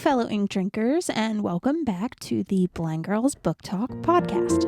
fellow ink drinkers, and welcome back to the Blind Girls Book Talk podcast.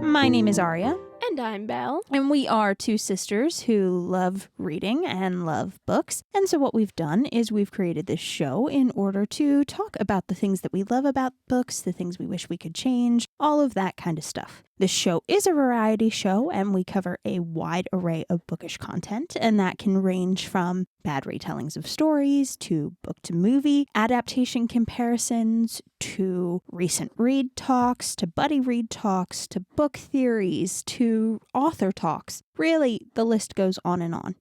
My name is Aria. And I'm Belle. And we are two sisters who love reading and love books. And so what we've done is we've created this show in order to talk about the things that we love about books, the things we wish we could change, all of that kind of stuff. This show is a variety show, and we cover a wide array of bookish content, and that can range from bad retellings of stories to book-to-movie adaptation comparisons to recent read talks to buddy read talks to book theories to author talks. Really, the list goes on and on.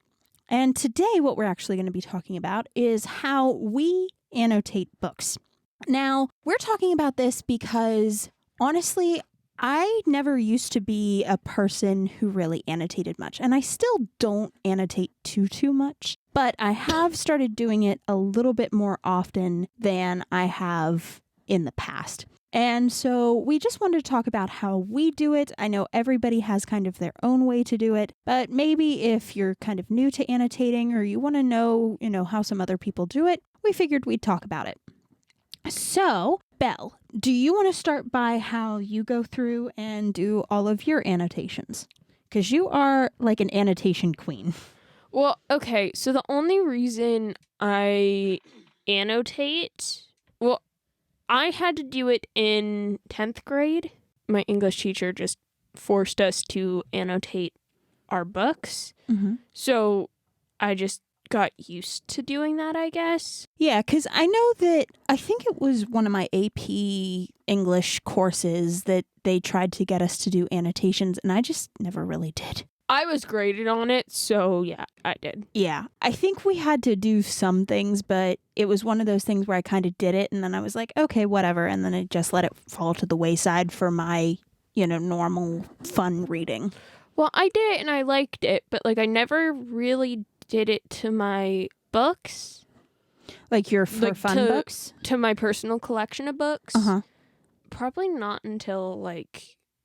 And today, what we're actually going to be talking about is how we annotate books. Now, we're talking about this because, honestly, I never used to be a person who really annotated much, and I still don't annotate too much, but I have started doing it a little bit more often than I have in the past. And so we just wanted to talk about how we do it. I know everybody has kind of their own way to do it, but maybe if you're kind of new to annotating or you want to know, how some other people do it, we figured we'd talk about it. So, Belle, do you want to start by how you go through and do all of your annotations? Because you are like an annotation queen. Well, okay, so the only reason I annotate, I had to do it in 10th grade. My English teacher just forced us to annotate our books. Mm-hmm. So I just got used to doing that, I guess. Yeah, because I know that I think it was one of my AP English courses that they tried to get us to do annotations, and I just never really did. I was graded on it, so yeah, I did. Yeah, I think we had to do some things, but it was one of those things where I kind of did it, and then I was like, okay, whatever, and then I just let it fall to the wayside for my, normal fun reading. Well, I did it, and I liked it, but I never really did it to my books. Like your fun books? To my personal collection of books. Uh-huh. Probably not until,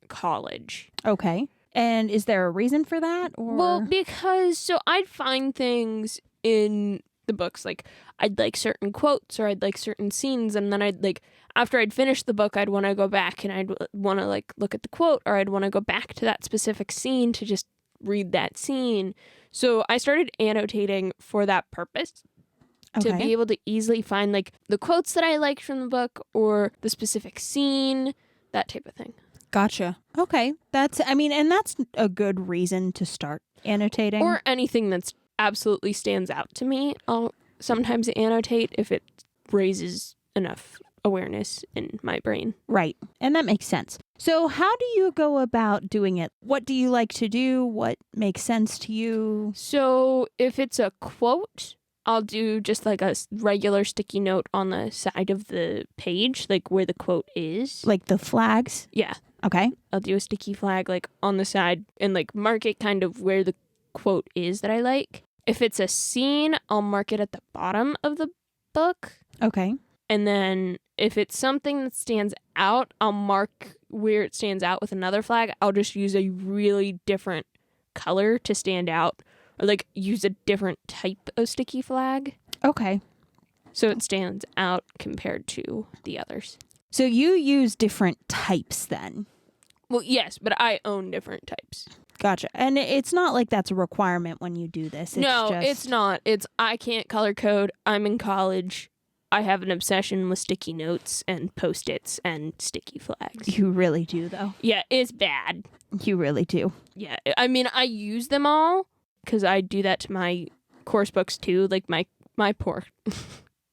college. Okay. And is there a reason for that? Or? Well, because, I'd find things in the books, I'd like certain quotes or I'd like certain scenes, and then after I'd finished the book, I'd want to go back and I'd want to, look at the quote, or I'd want to go back to that specific scene to just read that scene. So I started annotating for that purpose. Okay. To be able to easily find, the quotes that I liked from the book or the specific scene, that type of thing. Gotcha. Okay. That's a good reason to start annotating. Or anything that's absolutely stands out to me. I'll sometimes annotate if it raises enough awareness in my brain. Right. And that makes sense. So how do you go about doing it? What do you like to do? What makes sense to you? So if it's a quote, I'll do just a regular sticky note on the side of the page, where the quote is. Like the flags? Yeah. Okay. I'll do a sticky flag on the side and mark it kind of where the quote is that I like. If it's a scene, I'll mark it at the bottom of the book. Okay. And then if it's something that stands out, I'll mark where it stands out with another flag. I'll just use a really different color to stand out, or use a different type of sticky flag. Okay. So it stands out compared to the others. So you use different types then? Well, yes, but I own different types. Gotcha. And it's not like that's a requirement when you do this. It's not. I can't color code. I'm in college. I have an obsession with sticky notes and Post-its and sticky flags. You really do, though. Yeah, it's bad. You really do. Yeah, I use them all because I do that to my course books too. My poor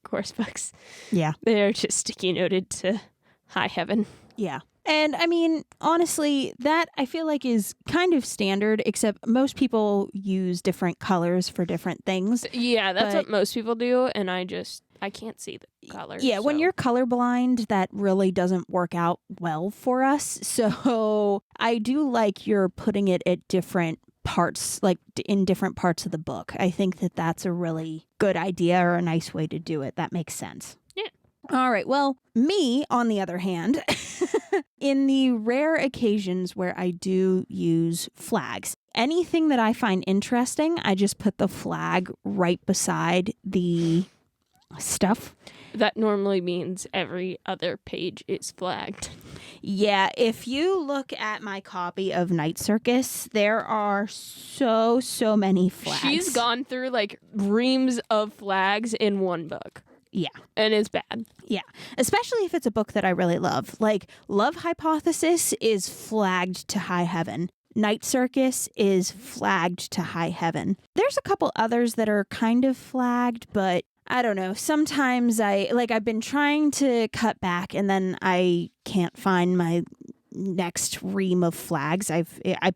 course books. Yeah. They're just sticky noted to high heaven. Yeah. And honestly, that I feel like is kind of standard, except most people use different colors for different things. Yeah, that's what most people do, and I can't see the colors. Yeah, when you're colorblind, that really doesn't work out well for us. So I do like you're putting it at different parts, in different parts of the book. I think that that's a really good idea or a nice way to do it. That makes sense. Yeah. All right. Well, me, on the other hand, in the rare occasions where I do use flags, anything that I find interesting, I just put the flag right beside the stuff. That normally means every other page is flagged. Yeah, if you look at my copy of Night Circus, there are so many flags. She's gone through like reams of flags in one book. Yeah. And it's bad. Yeah. Especially if it's a book that I really love. Like, Love Hypothesis is flagged to high heaven. Night Circus is flagged to high heaven. There's a couple others that are kind of flagged, but I don't know. Sometimes I've been trying to cut back and then I can't find my next ream of flags. I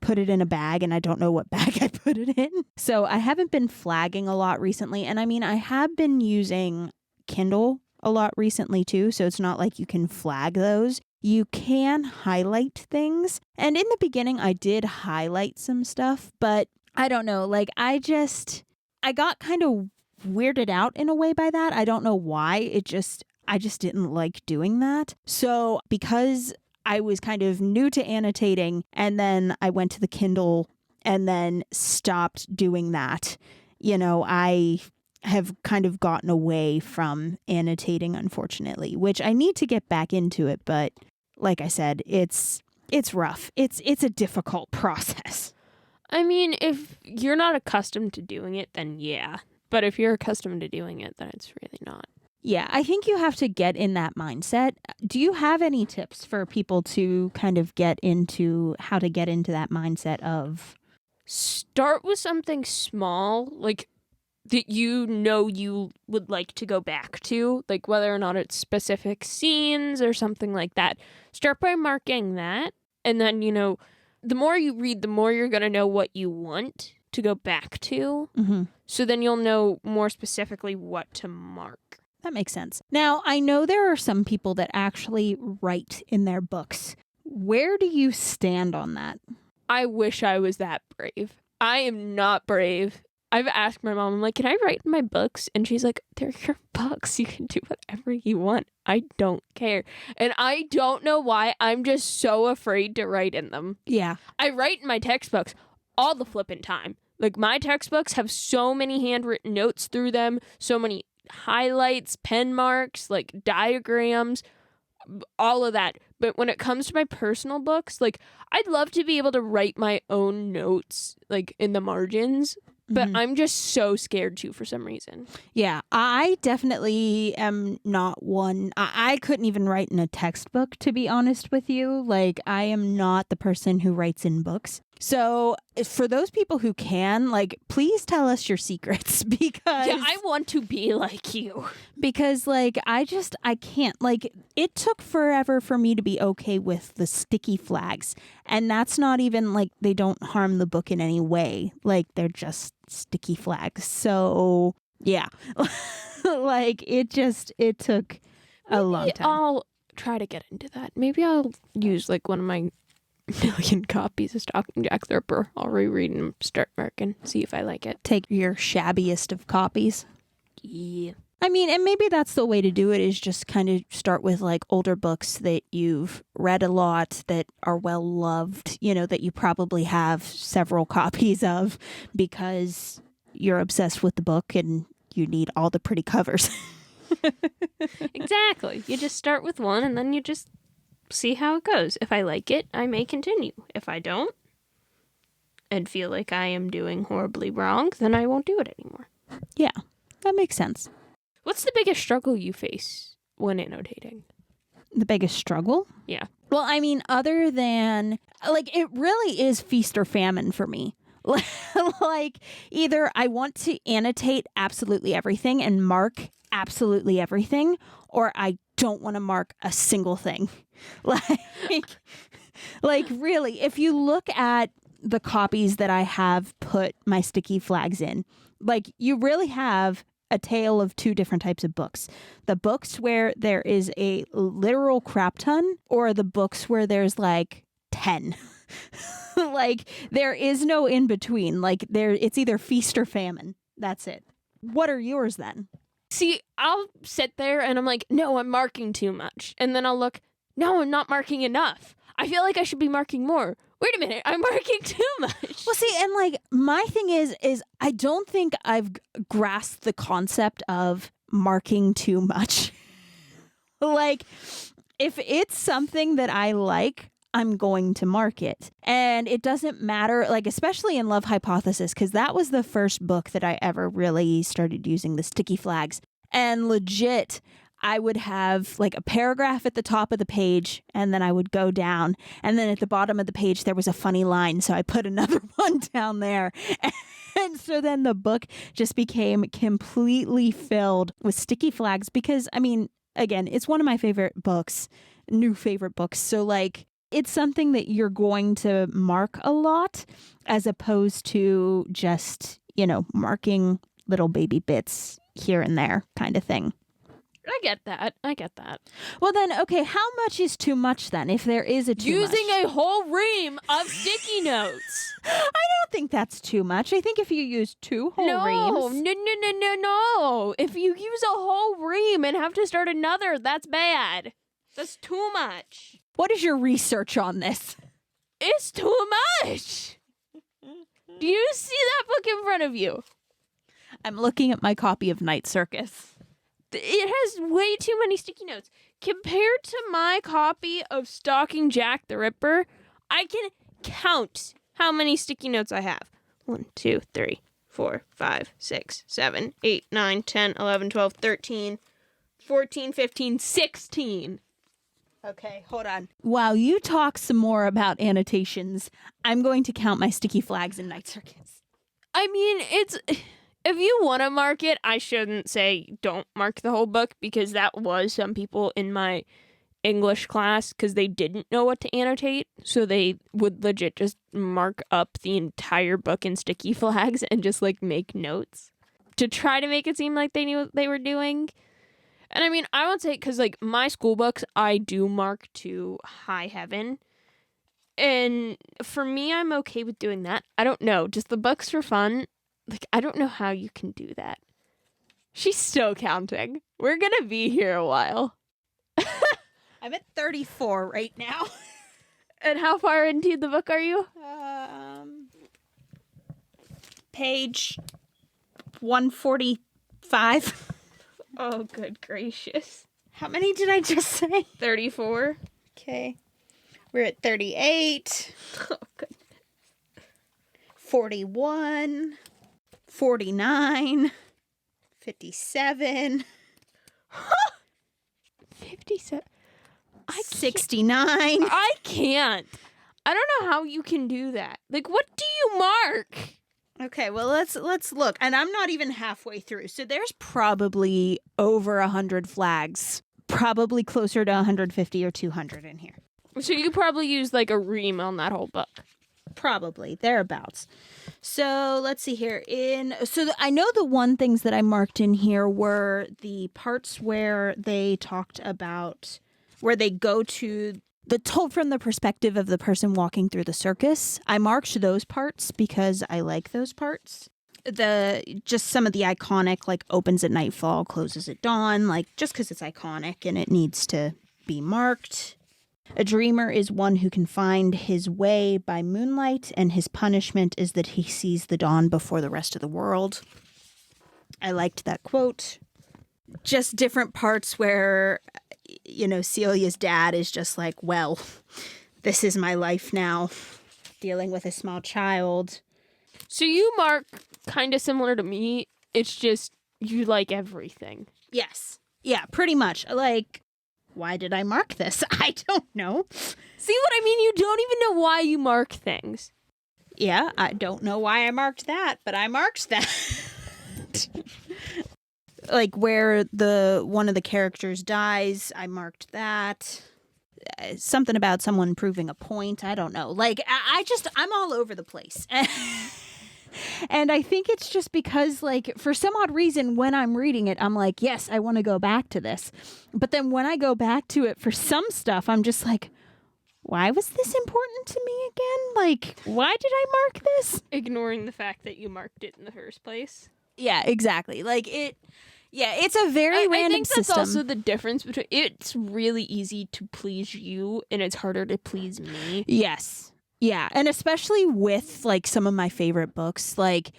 put it in a bag and I don't know what bag I put it in. So I haven't been flagging a lot recently. And I mean, I have been using Kindle a lot recently too. So it's not like you can flag those. You can highlight things. And in the beginning, I did highlight some stuff, but I don't know. Like, I got kind of weirded out in a way by that. I don't know why. I just didn't like doing that. So because I was kind of new to annotating and then I went to the Kindle and then stopped doing that, I have kind of gotten away from annotating, unfortunately, which I need to get back into it. But like I said, it's rough. It's a difficult process. I mean, if you're not accustomed to doing it, then yeah. But if you're accustomed to doing it, then it's really not. Yeah, I think you have to get in that mindset. Do you have any tips for people to kind of get into how to get into that mindset of? Start with something small, like that you would like to go back to, like whether or not it's specific scenes or something like that. Start by marking that. And then, the more you read, the more you're going to know what you want to go back to. Mm-hmm. So then you'll know more specifically what to mark. That makes sense. Now, I know there are some people that actually write in their books. Where do you stand on that? I wish I was that brave. I am not brave. I've asked my mom, I'm like, can I write in my books? And she's like, they're your books. You can do whatever you want. I don't care. And I don't know why. I'm just so afraid to write in them. Yeah. I write in my textbooks all the flipping time. Like, my textbooks have so many handwritten notes through them, so many highlights, pen marks, like diagrams, all of that. But when it comes to my personal books, like, I'd love to be able to write my own notes, like, in the margins. But I'm just so scared to for some reason. Yeah, I definitely am not one. I couldn't even write in a textbook, to be honest with you. Like, I am not the person who writes in books. So for those people who can, like, please tell us your secrets because... Yeah, I want to be like you. Because, like, I can't. Like, it took forever for me to be okay with the sticky flags. And that's not even, like, they don't harm the book in any way. Like, they're just sticky flags. So, yeah. Like, it took a long time. I'll try to get into that. Maybe I'll use, like, one of my million copies of Stalking Jack the Ripper. I'll reread and start marking, see if I like it. Take your shabbiest of copies. Yeah. I mean, and maybe that's the way to do it, is just kind of start with like older books that you've read a lot, that are well loved, that you probably have several copies of because you're obsessed with the book and you need all the pretty covers. Exactly. You just start with one and then you just see how it goes. If I like it, I may continue. If I don't and feel like I am doing horribly wrong, then I won't do it anymore. Yeah, that makes sense. What's the biggest struggle you face when annotating? The biggest struggle? Yeah. Well, I mean, other than, like, it really is feast or famine for me. Like, either I want to annotate absolutely everything and mark absolutely everything, or I don't want to mark a single thing. Like really, if you look at the copies that I have put my sticky flags in, like, you really have a tale of two different types of books. The books where there is a literal crap ton, or the books where there's like 10. Like, there is no in between. Like, it's either feast or famine. That's it. What are yours then? See, I'll sit there and I'm like, no, I'm marking too much. And then I'll look, no, I'm not marking enough. I feel like I should be marking more. Wait a minute, I'm marking too much. Well, see, and like my thing is I don't think I've grasped the concept of marking too much. Like, if it's something that I like, I'm going to mark it. And it doesn't matter, like, especially in Love Hypothesis, because that was the first book that I ever really started using the sticky flags. And legit, I would have like a paragraph at the top of the page, and then I would go down. And then at the bottom of the page, there was a funny line. So I put another one down there. And so then the book just became completely filled with sticky flags because, I mean, again, it's one of my favorite books, new favorite books. So like, it's something that you're going to mark a lot as opposed to just, you know, marking little baby bits here and there kind of thing. I get that. Well then, okay, how much is too much then if there is a too much? Using a whole ream of sticky notes. I don't think that's too much. I think if you use 2 whole reams. No. If you use a whole ream and have to start another, that's bad. That's too much. What is your research on this? It's too much. Do you see that book in front of you? I'm looking at my copy of Night Circus. It has way too many sticky notes. Compared to my copy of Stalking Jack the Ripper, I can count how many sticky notes I have. 1, 2, 3, 4, 5, 6, 7, 8, 9, 10, 11, 12, 13, 14, 15, 16. Okay, hold on. While you talk some more about annotations, I'm going to count my sticky flags in Night Circus. I mean, it's... If you want to mark it, I shouldn't say don't mark the whole book, because that was some people in my English class because they didn't know what to annotate. So they would legit just mark up the entire book in sticky flags and just like make notes to try to make it seem like they knew what they were doing. And I mean, I won't say, because like my school books, I do mark to high heaven. And for me, I'm okay with doing that. I don't know, just the books for fun. Like, I don't know how you can do that. She's still counting. We're going to be here a while. I'm at 34 right now. And how far into the book are you? Page 145. Oh, good gracious. How many did I just say? 34. Okay. We're at 38. Oh, good. 41. 49, 57, 57, 69. I can't. I don't know how you can do that. Like, what do you mark? Okay, well, let's look. And I'm not even halfway through. So there's probably over 100 flags, probably closer to 150 or 200 in here. So you probably use like a ream on that whole book. Probably thereabouts. So let's see here. I know the one things that I marked in here were the parts where they talked about where they go to the told from the perspective of the person walking through the circus. I marked those parts because I like those parts. Just some of the iconic, like opens at nightfall, closes at dawn, like just because it's iconic and it needs to be marked. A dreamer is one who can find his way by moonlight, and his punishment is that he sees the dawn before the rest of the world. I liked that quote. Just different parts where, you know, Celia's dad is just like, well, this is my life now, dealing with a small child. So you mark kind of similar to me. It's just you like everything. Yes. Yeah, pretty much. Like, why did I mark this? I don't know. See what I mean? You don't even know why you mark things. Yeah, I don't know why I marked that, but I marked that. Like where one of the characters dies, I marked that. Something about someone proving a point. I don't know. Like, I'm all over the place. And I think it's just because, like, for some odd reason, when I'm reading it, I'm like, yes, I want to go back to this. But then when I go back to it for some stuff, I'm just like, why was this important to me again? Like, why did I mark this? Ignoring the fact that you marked it in the first place. Yeah, exactly. Like, Yeah, it's a very I random think that's system. also the difference between it's really easy to please you and it's harder to please me. Yes. Yeah, and especially with like some of my favorite books, like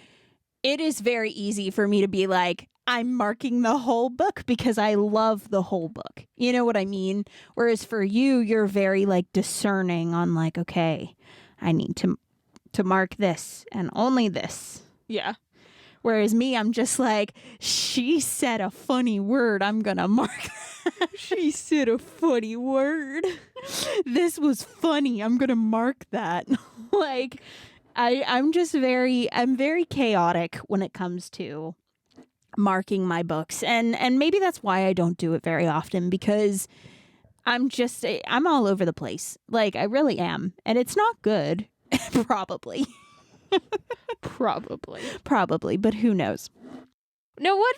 it is very easy for me to be like, I'm marking the whole book because I love the whole book. You know what I mean? Whereas for you, you're very like discerning on like, okay, I need to mark this and only this. Yeah. Whereas me, I'm just like, she said a funny word, I'm gonna mark. She said a funny word. This was funny, I'm gonna mark that. Like, I'm very chaotic when it comes to marking my books, and maybe that's why I don't do it very often, because I'm all over the place. Like, I really am, and it's not good. Probably, but who knows? No, why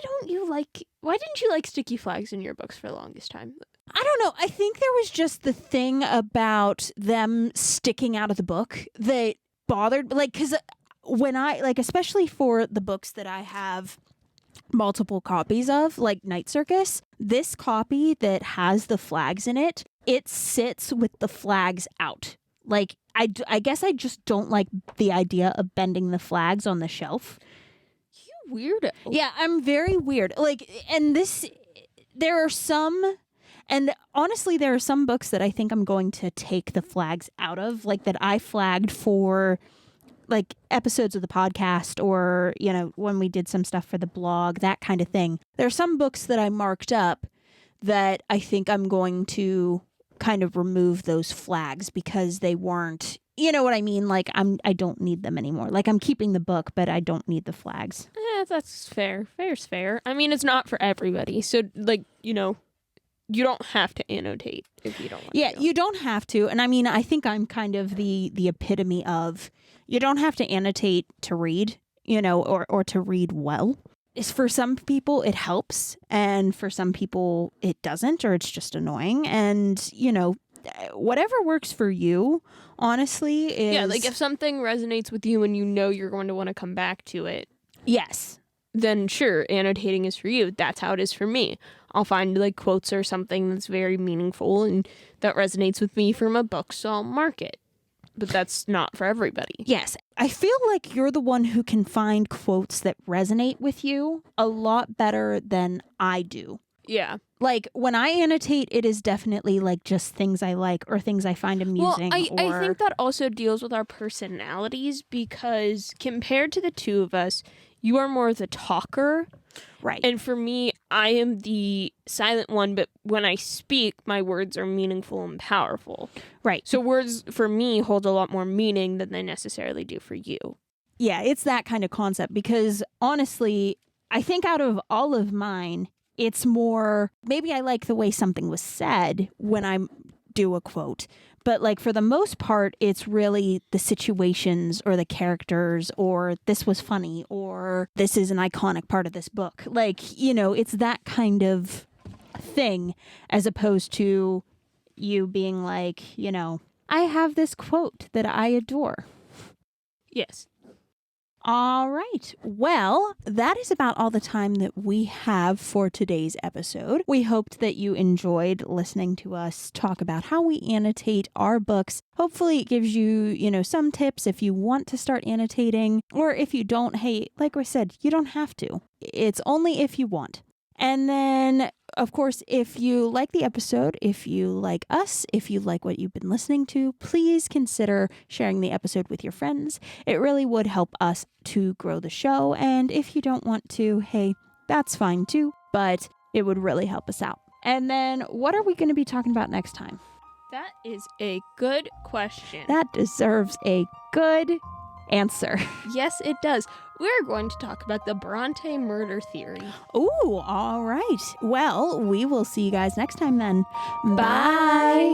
didn't you like sticky flags in your books for the longest time? I don't know. I think there was just the thing about them sticking out of the book that bothered, like, because when I, like, especially for the books that I have multiple copies of, like Night Circus, this copy that has the flags in it, it sits with the flags out. Like, I guess I just don't like the idea of bending the flags on the shelf. You weirdo. Yeah, I'm very weird. Like, and there are some, and honestly, there are some books that I think I'm going to take the flags out of, like that I flagged for like episodes of the podcast, or, you know, when we did some stuff for the blog, that kind of thing. There are some books that I marked up that I think I'm going to kind of remove those flags because they weren't, you know what I mean? Like, I don't need them anymore. Like, I'm keeping the book, but I don't need the flags. Yeah, that's fair. Fair's fair. I mean, it's not for everybody. So, like, you know, you don't have to annotate if you don't want to. Yeah, you don't have to. And I mean, I think I'm kind of the epitome of, you don't have to annotate to read, you know, or to read well. For some people, it helps. And for some people, it doesn't, or it's just annoying. And, you know, whatever works for you, honestly, is... Yeah, like if something resonates with you and you know you're going to want to come back to it. Yes. Then sure, annotating is for you. That's how it is for me. I'll find like quotes or something that's very meaningful and that resonates with me from a book, so I'll mark it. But that's not for everybody. Yes. I feel like you're the one who can find quotes that resonate with you a lot better than I do. Yeah. Like, when I annotate, it is definitely like just things I like or things I find amusing. Well, I think that also deals with our personalities, because compared to the two of us, you are more the talker. Right. And for me, I am the silent one, but when I speak, my words are meaningful and powerful. Right. So words for me hold a lot more meaning than they necessarily do for you. Yeah, it's that kind of concept, because honestly, I think out of all of mine, it's more, maybe I like the way something was said when I do a quote, but like for the most part, it's really the situations or the characters, or this was funny, or this is an iconic part of this book. Like, you know, it's that kind of thing, as opposed to you being like, you know, I have this quote that I adore. Yes. All right. Well, that is about all the time that we have for today's episode. We hoped that you enjoyed listening to us talk about how we annotate our books. Hopefully it gives you, you know, some tips if you want to start annotating, or if you don't, hey, like I said, you don't have to. It's only if you want. And then, of course, if you like the episode, if you like us, if you like what you've been listening to, please consider sharing the episode with your friends. It really would help us to grow the show. And if you don't want to, hey, that's fine too, but it would really help us out. And then what are we going to be talking about next time? That is a good question. That deserves a good answer. Yes, it does. We're going to talk about the Bronte murder theory. Ooh, all right. Well, we will see you guys next time then. Bye.